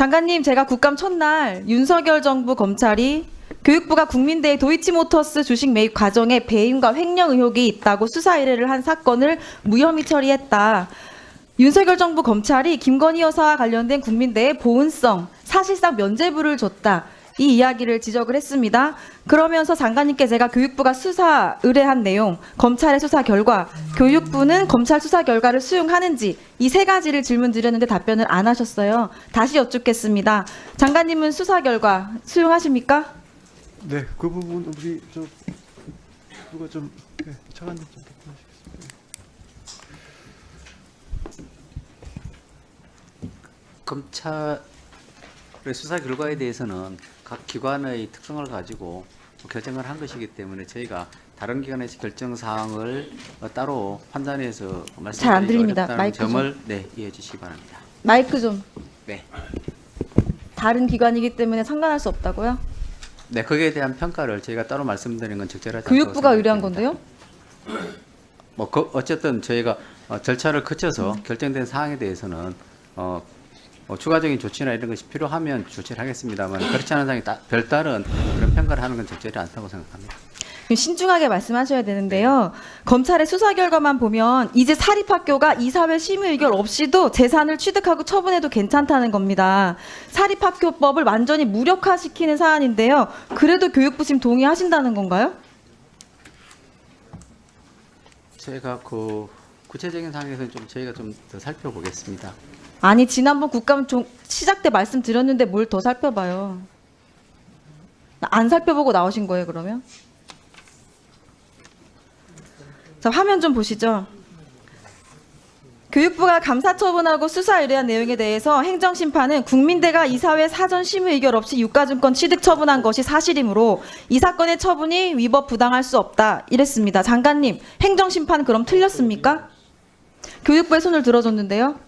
장관님, 제가 국감 첫날 윤석열 정부 검찰이 교육부가 국민대의 도이치모터스 주식 매입 과정에 배임과 횡령 의혹이 있다고 수사 의뢰를 한 사건을 무혐의 처리했다. 윤석열 정부 검찰이 김건희 여사와 관련된 국민대의 보은성, 사실상 면죄부를 줬다. 이 이야기를 지적을 했습니다. 그러면서 장관님께 제가 교육부가 수사 의뢰한 내용, 검찰의 수사 결과, 교육부는 검찰 수사 결과를 수용하는지 이 세 가지를 질문 드렸는데 답변을 안 하셨어요. 다시 여쭙겠습니다. 장관님은 수사 결과 수용하십니까? 네, 그 부분 우리 누가 좀 차관님 좀 답변하시겠습니다. 검찰의 수사 결과에 대해서는 각 기관의 특성을 가지고 결정을 한 것이기 때문에 저희가 다른 기관에서 결정 사항을 따로 판단해서 잘안 들립니다. 어렵다는 마이크 점을 이해해 주시기 바랍니다. 마이크 좀. 네. 다른 기관이기 때문에 상관할 수 없다고요? 네, 거기에 대한 평가를 저희가 따로 말씀드리는 건 적절하지 않다고 교육부가 의뢰한 생각됩니다. 건데요? 어쨌든 저희가 절차를 거쳐서 결정된 사항에 대해서는 추가적인 조치나 이런 것이 필요하면 조치를 하겠습니다만 그렇지 않은 상황에 별다른 그런 평가를 하는 건 적절히 않다고 생각합니다. 신중하게 말씀하셔야 되는데요. 검찰의 수사 결과만 보면 이제 사립학교가 이사회 심의 의결 없이도 재산을 취득하고 처분해도 괜찮다는 겁니다. 사립학교법을 완전히 무력화시키는 사안인데요. 그래도 교육부 지금 동의하신다는 건가요? 제가 그 구체적인 상황에서는 저희가 좀 더 살펴보겠습니다. 아니, 지난번 국감 시작 때 말씀드렸는데 뭘 더 살펴봐요. 안 살펴보고 나오신 거예요, 그러면? 자, 화면 좀 보시죠. 교육부가 감사 처분하고 수사 의뢰한 내용에 대해서 행정심판은 국민대가 이사회 사전 심의 의결 없이 유가증권 취득 처분한 것이 사실이므로 이 사건의 처분이 위법 부당할 수 없다. 이랬습니다. 장관님, 행정심판 그럼 틀렸습니까? 교육부의 손을 들어줬는데요.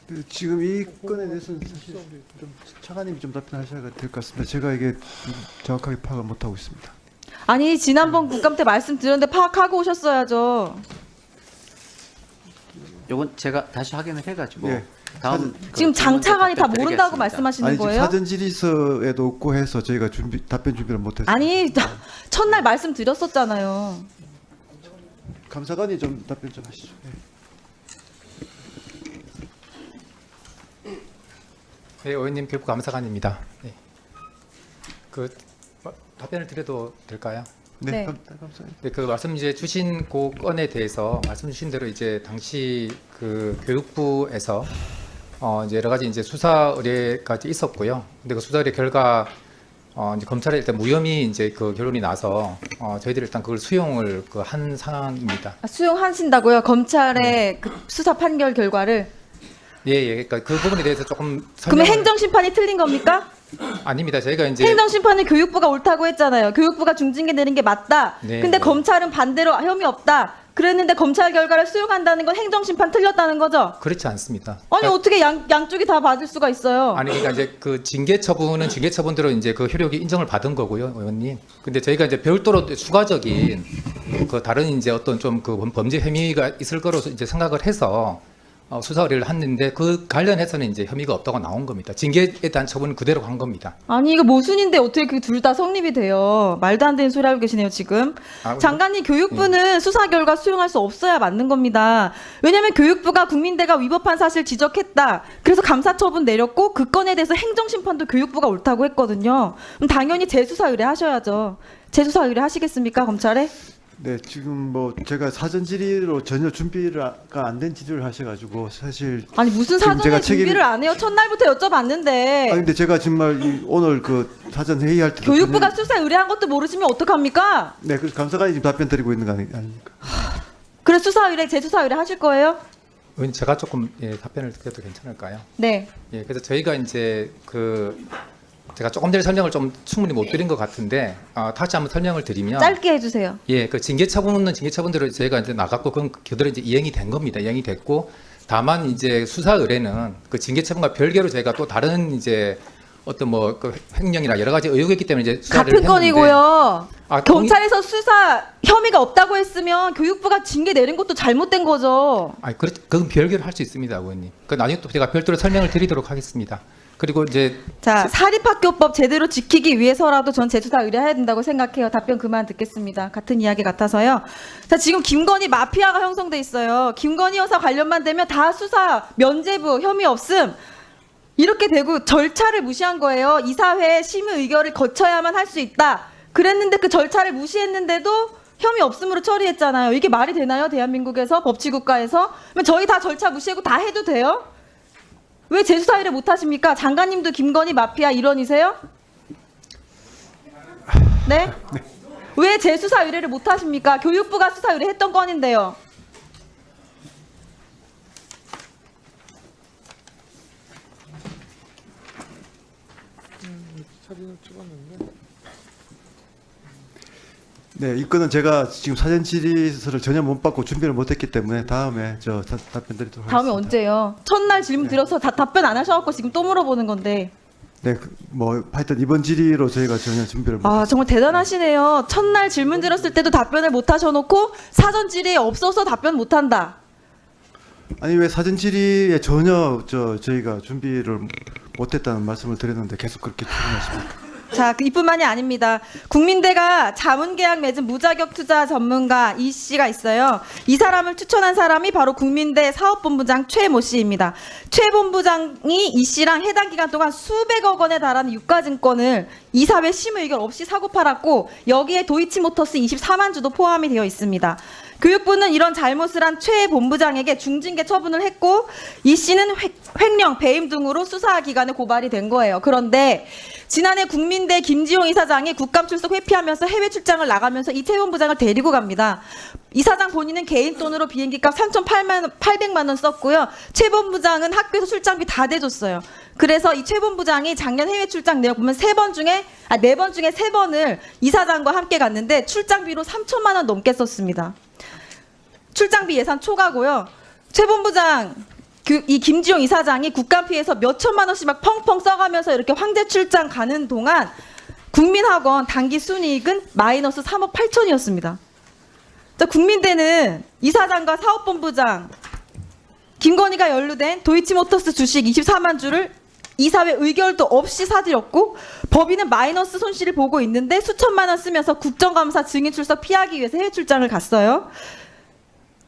네, 지금 이 건에 대해서는 사실 좀 차관님이 좀 답변하셔야 될 것 같습니다. 제가 이게 정확하게 파악을 못하고 있습니다. 아니, 지난번 국감 때 말씀드렸는데 파악하고 오셨어야죠. 요건 제가 다시 확인을 해가지고 네. 다음 지금 장 차관이 다 모른다고 말씀하시 말씀하시는 아니 지금 거예요? 사전 질의서에도 없고 해서 저희가 답변 준비를 못했어요. 아니, 첫날 말씀드렸었잖아요. 감사관이 좀 답변 좀 하시죠. 네. 네, 의원님 교육부 감사관입니다. 네. 답변을 드려도 될까요? 네, 네. 감사합니다. 네, 그 말씀 이제 주신 그 건에 대해서 말씀 주신 대로 이제 당시 그 교육부에서 이제 여러 가지 이제 수사 의뢰까지 있었고요. 근데 그 수사 의뢰 결과 이제 검찰에 일단 무혐의 이제 그 결론이 나서 저희들이 일단 그걸 수용을 한 상황입니다. 수용하신다고요? 검찰의 그 수사 판결 결과를? 예, 예. 그러니까 그 부분에 대해서 조금 그러면 설명을- 행정심판이 틀린 겁니까? 아닙니다. 저희가 이제 행정심판은 교육부가 옳다고 했잖아요. 교육부가 중징계 내린 게 맞다. 네, 근데 네. 검찰은 반대로 혐의 없다. 그랬는데 검찰 결과를 수용한다는 건 행정심판 틀렸다는 거죠? 그렇지 않습니다. 아니, 어떻게 양쪽이 다 받을 수가 있어요? 아니 그러니까 이제 그 징계 처분은 징계 처분대로 이제 그 효력이 인정을 받은 거고요, 의원님. 근데 저희가 이제 별도로 추가적인 그 다른 이제 어떤 좀 그 범죄 혐의가 있을 거로 이제 생각을 해서 수사 의뢰를 했는데 그 관련해서는 이제 혐의가 없다고 나온 겁니다. 징계에 대한 처분은 그대로 한 겁니다. 아니, 이거 모순인데 어떻게 그 둘 다 성립이 돼요? 말도 안 되는 소리 하고 계시네요, 지금. 장관님, 교육부는 수사 결과 수용할 수 없어야 맞는 겁니다. 왜냐하면 교육부가 국민대가 위법한 사실 지적했다. 그래서 감사 처분 내렸고 그 건에 대해서 행정심판도 교육부가 옳다고 했거든요. 그럼 당연히 재수사 의뢰하셔야죠. 재수사 의뢰하시겠습니까, 검찰에? 네, 지금 뭐 제가 사전 질의로 전혀 준비가 안 된 질의를 하셔가지고 사실 아니, 무슨 지금 사전에 제가 준비를 안 해요? 첫날부터 여쭤봤는데. 근데 제가 정말 오늘 그 사전 회의할 때 교육부가 수사 의뢰한 것도 모르시면 어떡합니까? 네, 그래서 감사관이 지금 답변 드리고 있는 거 아닙니까? 그래, 수사 의뢰, 재수사 의뢰 하실 거예요? 의원님 제가 조금 답변을 드려도 괜찮을까요? 네. 예, 그래서 저희가 이제 제가 조금 전에 설명을 좀 충분히 못 드린 것 같은데 다시 한번 설명을 드리면 짧게 해주세요. 예, 그 징계 처분은 징계 처분대로 저희가 이제 나갔고 그건 그대로 이제 이행이 된 겁니다. 이행이 됐고 다만 이제 수사 의뢰는 그 징계 처분과 별개로 저희가 또 다른 이제 어떤 뭐 그 횡령이나 여러 가지 의혹이 있기 때문에 이제 수사를 같은 건이고요. 아, 경찰에서 수사 혐의가 없다고 했으면 교육부가 징계 내린 것도 잘못된 거죠. 아니, 그건 별개로 할 수 있습니다, 의원님. 그 나중에 또 제가 별도로 설명을 드리도록 하겠습니다. 그리고 이제 자, 사립학교법 제대로 지키기 위해서라도 전 재수사 의뢰해야 된다고 생각해요. 답변 그만 듣겠습니다. 같은 이야기 같아서요. 자, 지금 김건희 마피아가 형성돼 있어요. 김건희 여사 관련만 되면 다 수사, 면죄부, 혐의 없음. 이렇게 되고 절차를 무시한 거예요. 이사회 심의 의결을 거쳐야만 할 수 있다. 그랬는데 그 절차를 무시했는데도 혐의 없음으로 처리했잖아요. 이게 말이 되나요? 대한민국에서 법치국가에서? 그럼 저희 다 절차 무시하고 다 해도 돼요? 왜 재수사 의뢰 못 하십니까? 장관님도 김건희 마피아 일원이세요? 네? 왜 재수사 의뢰를 못 하십니까? 교육부가 수사 의뢰했던 건인데요. 네, 이 건은 제가 지금 사전 질의서를 전혀 못 받고 준비를 못했기 때문에 다음에 저 답변 드리도록 하겠습니다. 다음에 언제요? 첫날 질문 드려서 답변 안 하셔갖고 지금 또 물어보는 건데. 네, 뭐 하여튼 이번 질의로 저희가 전혀 준비를 못했습니다. 아, 정말 대단하시네요. 첫날 질문 드렸을 때도 답변을 못 하셔놓고 사전 질의에 없어서 답변 못 한다. 아니 왜 사전 질의에 전혀 저희가 준비를 못했다는 말씀을 드렸는데 계속 그렇게 질문하십니까? 자, 이뿐만이 아닙니다. 국민대가 자문계약 맺은 무자격 투자 전문가 이 씨가 있어요. 이 사람을 추천한 사람이 바로 국민대 사업본부장 최모 씨입니다. 최 본부장이 이 씨랑 해당 기간 동안 수백억 원에 달하는 유가증권을 이사회 심의 의결 없이 사고 팔았고 여기에 도이치모터스 24만 주도 포함이 되어 있습니다. 교육부는 이런 잘못을 한 최 본부장에게 중징계 처분을 했고 이 씨는 횡령, 배임 등으로 수사기관에 고발이 된 거예요. 그런데 지난해 국민대 김지용 이사장이 국감 출석 회피하면서 해외 출장을 나가면서 이 최 본부장을 데리고 갑니다. 이사장 본인은 개인 돈으로 비행기값 3,800만 원 썼고요. 최 본부장은 학교에서 출장비 다 대줬어요. 그래서 이 최 본부장이 작년 해외 출장 내역 보면 4번 중에 3번을 이사장과 함께 갔는데 출장비로 3천만 원 넘게 썼습니다. 출장비 예산 초과고요. 최 본부장 이 김지용 이사장이 국감 피해서 몇 천만 원씩 막 펑펑 써가면서 이렇게 황제 출장 가는 동안 국민학원 단기 순이익은 마이너스 3억 8천이었습니다. 국민대는 이사장과 사업본부장 김건희가 연루된 도이치모터스 주식 24만 주를 이사회 의결도 없이 사들였고 법인은 마이너스 손실을 보고 있는데 수천만 원 쓰면서 국정감사 증인 출석 피하기 위해서 해외 출장을 갔어요.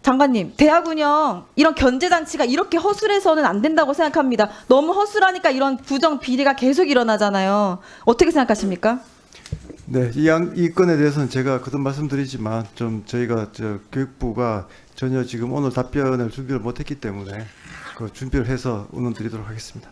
장관님, 대학 운영 이런 견제장치가 이렇게 허술해서는 안 된다고 생각합니다. 너무 허술하니까 이런 부정 비리가 계속 일어나잖아요. 어떻게 생각하십니까? 네, 이 건에 대해서는 제가 거듭 말씀드리지만 좀 저희가 교육부가 전혀 지금 오늘 답변을 준비를 못했기 때문에 그 준비를 해서 오늘 드리도록 하겠습니다.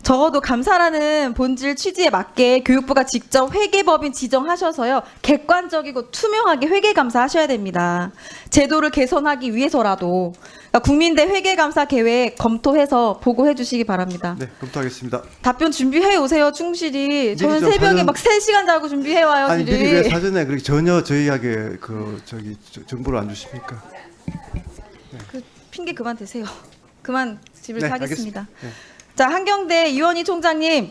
적어도 감사라는 본질 취지에 맞게 교육부가 직접 회계법인 지정하셔서요. 객관적이고 투명하게 회계감사하셔야 됩니다. 제도를 개선하기 위해서라도 그러니까 국민대 회계감사 계획 검토해서 보고해 주시기 바랍니다. 네, 검토하겠습니다. 답변 준비해 오세요. 충실히. 저는 좀 새벽에 사전- 막 3시간 자고 준비해 와요. 아니 미리 왜 미리. 사전에 그렇게 전혀 저희에게 정보를 안 주십니까? 그 핑계 그만 대세요. 그만 집을 네, 가겠습니다. 알겠습니다. 네. 자, 한경대 이원희 총장님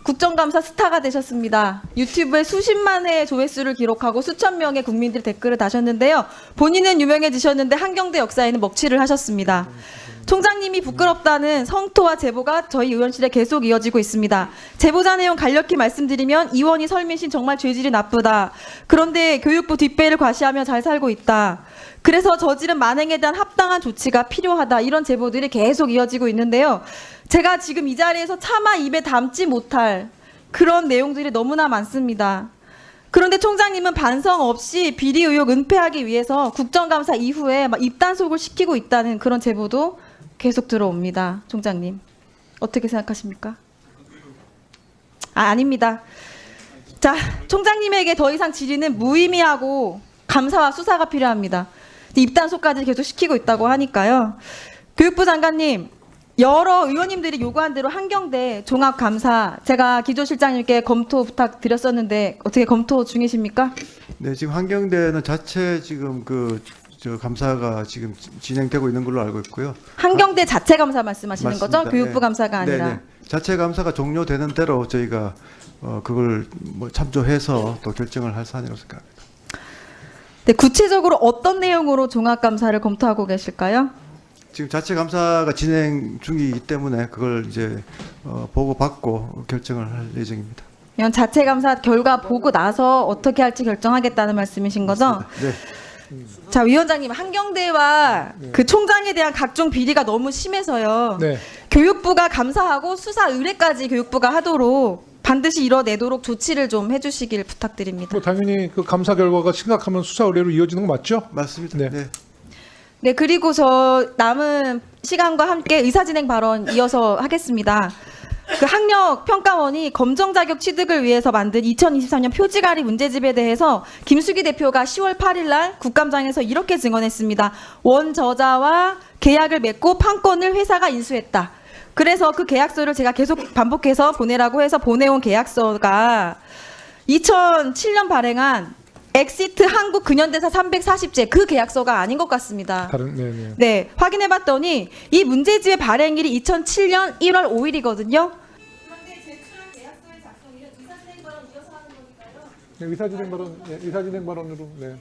국정감사 스타가 되셨습니다. 유튜브에 수십만 회의 조회수를 기록하고 수천 명의 국민들이 댓글을 다셨는데요. 본인은 유명해지셨는데 한경대 역사에는 먹칠을 하셨습니다. 총장님이 부끄럽다는 성토와 제보가 저희 의원실에 계속 이어지고 있습니다. 제보자 내용 간략히 말씀드리면 이원희 설민신 정말 죄질이 나쁘다. 그런데 교육부 뒷배를 과시하며 잘 살고 있다. 그래서 저지른 만행에 대한 합당한 조치가 필요하다. 이런 제보들이 계속 이어지고 있는데요. 제가 지금 이 자리에서 차마 입에 담지 못할 그런 내용들이 너무나 많습니다. 그런데 총장님은 반성 없이 비리 의혹 은폐하기 위해서 국정감사 이후에 막 입단속을 시키고 있다는 그런 제보도 계속 들어옵니다. 총장님. 어떻게 생각하십니까? 아닙니다. 자, 총장님에게 더 이상 질의는 무의미하고 감사와 수사가 필요합니다. 입단속까지 계속 시키고 있다고 하니까요. 교육부 장관님, 여러 의원님들이 요구한 대로 한경대 종합감사 제가 기조실장님께 검토 부탁드렸었는데 어떻게 검토 중이십니까? 네, 지금 한경대는 자체 지금 감사가 지금 진행되고 있는 걸로 알고 있고요. 한경대 자체 감사 말씀하시는 거죠? 맞습니다. 교육부 네. 감사가 아니라. 네, 네. 자체 감사가 종료되는 대로 저희가 그걸 뭐 참조해서 또 결정을 할 사안이라고 생각합니다. 네, 구체적으로 어떤 내용으로 종합감사를 검토하고 계실까요? 지금 자체 감사가 진행 중이기 때문에 그걸 이제 보고 받고 결정을 할 예정입니다. 이건 자체 감사 결과 보고 나서 어떻게 할지 결정하겠다는 말씀이신 거죠? 네. 자, 위원장님, 한경대와 그 총장에 대한 각종 비리가 너무 심해서요. 네. 교육부가 감사하고 수사 의뢰까지 교육부가 하도록 반드시 이뤄내도록 조치를 좀 해주시길 부탁드립니다. 뭐 당연히 그 감사 결과가 심각하면 수사 의뢰로 이어지는 거 맞죠? 맞습니다. 네. 네. 네, 그리고 저 남은 시간과 함께 의사진행 발언 이어서 하겠습니다. 그 학력평가원이 검정 자격 취득을 위해서 만든 2023년 표지가리 문제집에 대해서 김수기 대표가 10월 8일 날 국감장에서 이렇게 증언했습니다. 원저자와 계약을 맺고 판권을 회사가 인수했다. 그래서 그 계약서를 제가 계속 반복해서 보내라고 해서 보내온 계약서가 2007년 발행한 엑시트 한국 근현대사 340제 그 계약서가 아닌 것 같습니다. 다른 네네. 네, 확인해봤더니 이 문제집의 발행일이 2007년 1월 5일이거든요. 네, 의사진행 발언으로 네.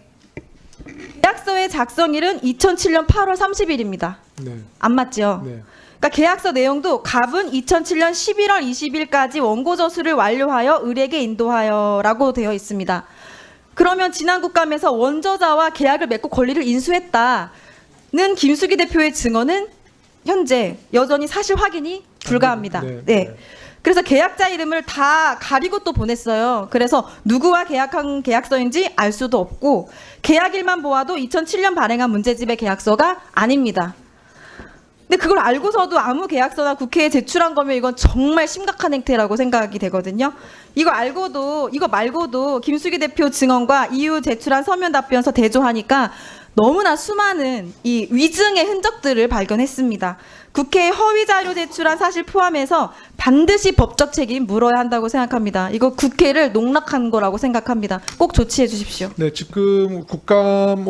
계약서의 작성일은 2007년 8월 30일입니다. 네. 안 맞죠? 네. 그러니까 계약서 내용도 갑은 2007년 11월 20일까지 원고 저수를 완료하여 을에게 인도하여라고 되어 있습니다. 그러면 지난 국감에서 원저자와 계약을 맺고 권리를 인수했다는 김수기 대표의 증언은 현재 여전히 사실 확인이 불가합니다. 네, 네. 네. 그래서 계약자 이름을 다 가리고 또 보냈어요. 그래서 누구와 계약한 계약서인지 알 수도 없고 계약일만 보아도 2007년 발행한 문제집의 계약서가 아닙니다. 근데 그걸 알고서도 아무 계약서나 국회에 제출한 거면 이건 정말 심각한 행태라고 생각이 되거든요. 이거 말고도 김수기 대표 증언과 이후 제출한 서면 답변서 대조하니까 너무나 수많은 이 위증의 흔적들을 발견했습니다. 국회에 허위 자료 제출한 사실 포함해서 반드시 법적 책임 물어야 한다고 생각합니다. 이거 국회를 농락한 거라고 생각합니다. 꼭 조치해 주십시오. 네, 지금 국감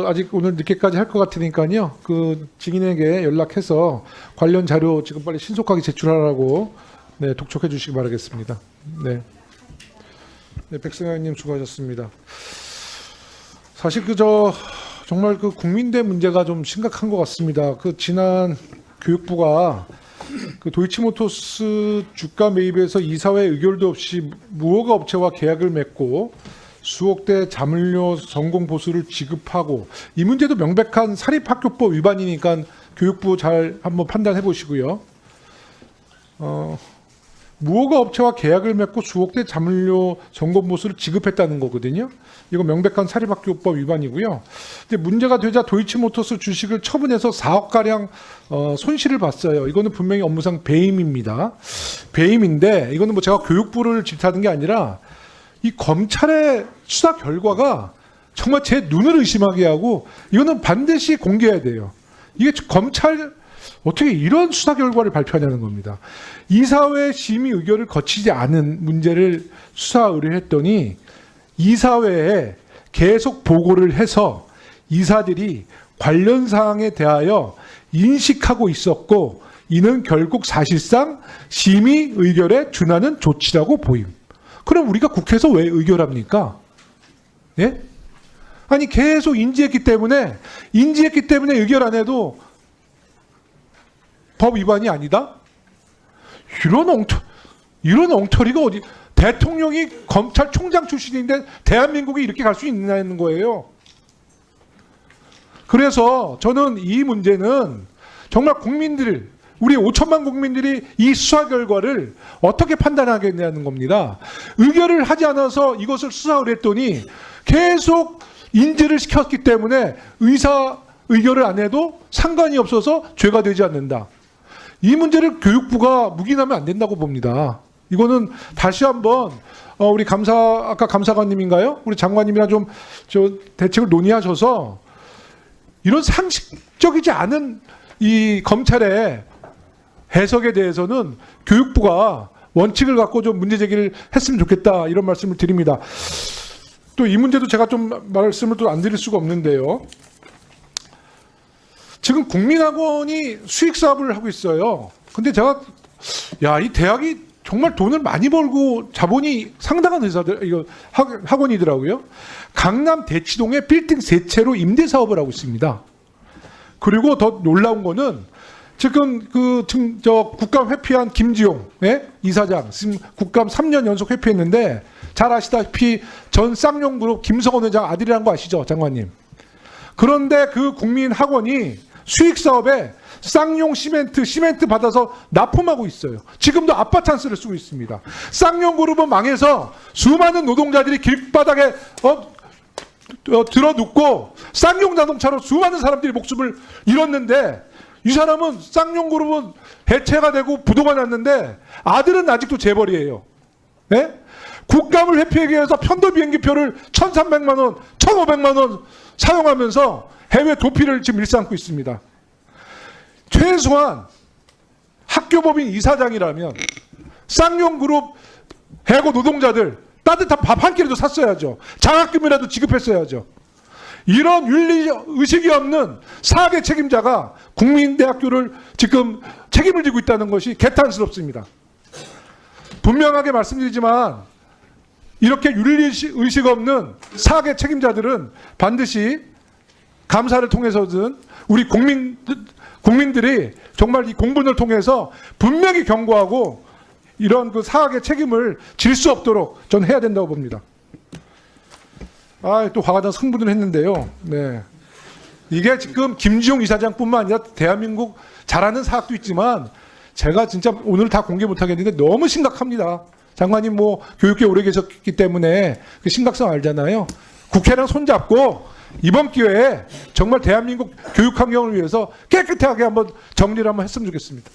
아직 오늘 늦게까지 할 것 같으니까요. 그 증인에게 연락해서 관련 자료 지금 빨리 신속하게 제출하라고 네, 독촉해 주시기 바라겠습니다. 네. 네, 백승아 의원님 수고하셨습니다. 사실 정말 그 국민대 문제가 좀 심각한 것 같습니다. 그 지난 교육부가 그 도이치모터스 주가 매입에서 이사회 의결도 없이 무허가 업체와 계약을 맺고 수억 대 자물쇠 전공 보수를 지급하고 이 문제도 명백한 사립학교법 위반이니까 교육부 잘 한번 판단해 보시고요. 무허가 업체와 계약을 맺고 수억 대 자물쇠 전공 보수를 지급했다는 거거든요. 이거 명백한 사립학교법 위반이고요. 근데 문제가 되자 도이치모터스 주식을 처분해서 4억 가량 손실을 봤어요. 이거는 분명히 업무상 배임입니다. 배임인데 이거는 뭐 제가 교육부를 질타하는 게 아니라 이 검찰의 수사 결과가 정말 제 눈을 의심하게 하고 이거는 반드시 공개해야 돼요. 이게 검찰 어떻게 이런 수사 결과를 발표하냐는 겁니다. 이사회 심의 의결을 거치지 않은 문제를 수사 의뢰했더니 이사회에 계속 보고를 해서 이사들이 관련 사항에 대하여 인식하고 있었고 이는 결국 사실상 심의 의결에 준하는 조치라고 보임. 그럼 우리가 국회에서 왜 의결합니까? 예? 아니 계속 인지했기 때문에 의결 안 해도 법 위반이 아니다? 이런 엉터리가 어디? 대통령이 검찰총장 출신인데 대한민국이 이렇게 갈 수 있느냐는 거예요. 그래서 저는 이 문제는 정말 우리 5천만 국민들이 이 수사 결과를 어떻게 판단하겠냐는 겁니다. 의결을 하지 않아서 이것을 수사 의뢰했더니 계속 인지를 시켰기 때문에 의사 의결을 안 해도 상관이 없어서 죄가 되지 않는다. 이 문제를 교육부가 묵인하면 안 된다고 봅니다. 이거는 다시 한번 우리 아까 감사관님인가요? 우리 장관님이랑 좀 대책을 논의하셔서 이런 상식적이지 않은 이 검찰의 해석에 대해서는 교육부가 원칙을 갖고 좀 문제 제기를 했으면 좋겠다 이런 말씀을 드립니다. 또 이 문제도 제가 좀 말씀을 또 안 드릴 수가 없는데요. 지금 국민학원이 수익 사업을 하고 있어요. 근데 제가 야, 이 대학이 정말 돈을 많이 벌고 자본이 상당한 회사들, 이거 학원이더라고요. 강남 대치동에 빌딩 세 채로 임대 사업을 하고 있습니다. 그리고 더 놀라운 거는 지금 저 국감 회피한 김지용 이사장, 지금 국감 3년 연속 회피했는데 잘 아시다시피 전 쌍용그룹 김성원 회장 아들이라는 거 아시죠, 장관님? 그런데 그 국민학원이 수익 사업에 쌍용 시멘트 받아서 납품하고 있어요. 지금도 아빠 찬스를 쓰고 있습니다. 쌍용그룹은 망해서 수많은 노동자들이 길바닥에 들어눕고 쌍용 자동차로 수많은 사람들이 목숨을 잃었는데 이 사람은 쌍용그룹은 해체가 되고 부도가 났는데 아들은 아직도 재벌이에요. 네? 국감을 회피하기 위해서 편도 비행기표를 1,300만 원, 1,500만 원 사용하면서 해외 도피를 지금 일삼고 있습니다. 최소한 학교법인 이사장이라면 쌍용그룹 해고 노동자들 따뜻한 밥 한 끼라도 샀어야죠. 장학금이라도 지급했어야죠. 이런 윤리 의식이 없는 사학의 책임자가 국민대학교를 지금 책임을 지고 있다는 것이 개탄스럽습니다. 분명하게 말씀드리지만 이렇게 윤리 의식 없는 사학의 책임자들은 반드시 감사를 통해서든 우리 국민들이 정말 이 공분을 통해서 분명히 경고하고 이런 그 사학의 책임을 질 수 없도록 전 해야 된다고 봅니다. 또 화가 나 흥분을 했는데요. 네. 이게 지금 김지용 이사장뿐만 아니라 대한민국 잘하는 사학도 있지만 제가 진짜 오늘 다 공개 못하겠는데 너무 심각합니다. 장관님 뭐 교육계 오래 계셨기 때문에 그 심각성 알잖아요. 국회랑 손잡고 이번 기회에 정말 대한민국 교육 환경을 위해서 깨끗하게 한번 정리를 한번 했으면 좋겠습니다.